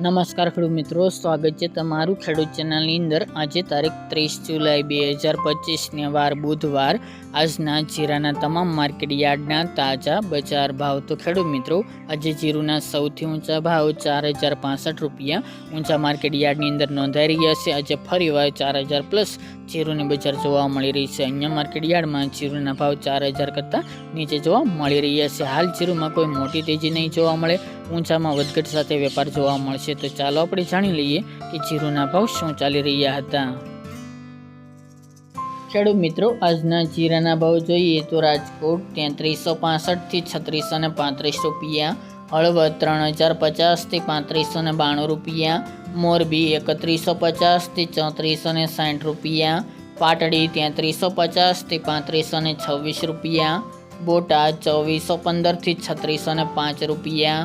નમસ્કાર ખેડૂત મિત્રો, સ્વાગત છે તમારું ખેડૂત ચેનલની અંદર। આજે તારીખ 30 જુલાઈ 2025 વાર બુધવાર। આજના જીરાના તમામ માર્કેટ યાર્ડના તાજા બજાર ભાવ। તો ખેડૂત મિત્રો, આજે જીરુના સૌથી ઊંચા ભાવ 4065 રૂપિયા ઊંચા માર્કેટ યાર્ડની અંદર નોંધાઈ રહ્યા છે। આજે ફરીવાર 4000 પ્લસ જીરુની બજાર જોવા મળી રહી છે। અન્ય માર્કેટ યાર્ડમાં જીરુના ભાવ 4000 કરતાં નીચે જોવા મળી રહ્યા છે। હાલ જીરુમાં કોઈ મોટી તેજી નહીં જોવા મળે, ઊંચામાં વધઘટ સાથે વેપાર જોવા મળશે। તો ચાલો આપણે જાણી લઈએ કે જીરુના ભાવ શું ચાલી રહ્યા હતા। ખેડૂત મિત્રો, આજના જીરાના ભાવ જોઈએ તો રાજકોટ 3365 થી 3635 રૂપિયા, હળવદ 3050 થી 3592 રૂપિયા, મોરબી 3150 થી 3460 રૂપિયા, પાટડી 3350 થી 3526 રૂપિયા, બોટાદ 2415 થી 3605 રૂપિયા,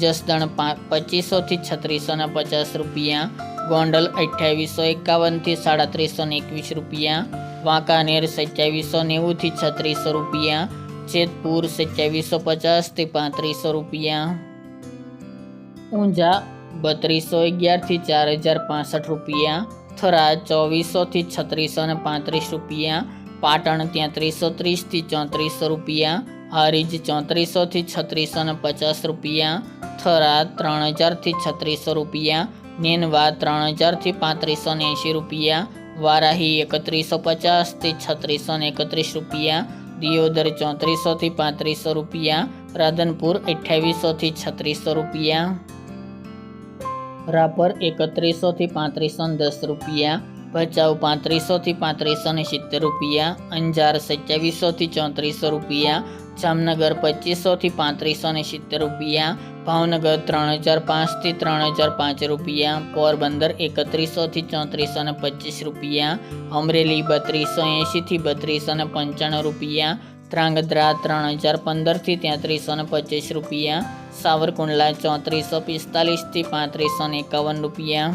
જસદણ 2500 થી 3650 રૂપિયા, ગોંડલ 2851 થી 3721 રૂપિયા, વાંકાનેર 2790 થી 3600 રૂપિયા, જેતપુર 2750 થી 3500 રૂપિયા, ઊંઝા 3211 થી 4065 રૂપિયા, થરાદ 2400 થી 3635 રૂપિયા, પાટણ 3330 થી 3400 રૂપિયા, હારીજ 3400 થી 3650 રૂપિયા, થરાદ 3000 થી 3600 રૂપિયા, નેનવા 3000 થી 3580 રૂપિયા, વારાહી 3150 થી 3631 રૂપિયા, દિયોદર 3400 થી 3500 રૂપિયા, રાધનપુર 2800 થી 3600 રૂપિયા, રાપર 3100 થી 3510 રૂપિયા, ભચાઉ 3500 થી 3570 રૂપિયા, અંજાર 2700 થી 3400 રૂપિયા, જામનગર 2500 થી 3570 રૂપિયા, ભાવનગર 3005 થી 3005 રૂપિયા, પોરબંદર 3100 થી 3425 રૂપિયા, અમરેલી 3280 થી 3295 રૂપિયા, ધ્રાંગધ્રા 3015 થી 3325 રૂપિયા, સાવરકુંડલા 3445 થી 3551 રૂપિયા,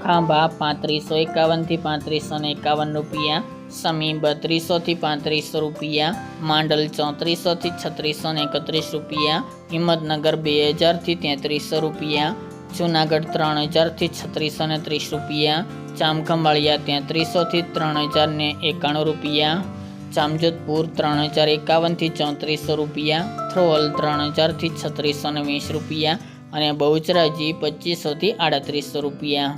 ખાંભા 3551 થી 3551 રૂપિયા, સમી 3200 થી 3500 રૂપિયા, માંડલ 3400 થી 3631 રૂપિયા, હિંમતનગર 2000 થી 3300 રૂપિયા, જૂનાગઢ 3000 થી 3630 રૂપિયા, જામખંભાળિયા 3300 થી 3091 રૂપિયા, જામજોધપુર 3051 થી 3400 રૂપિયા, થ્રોલ 3000 થી 3620 રૂપિયા અને બહુચરાજી 2500 થી 3800 રૂપિયા।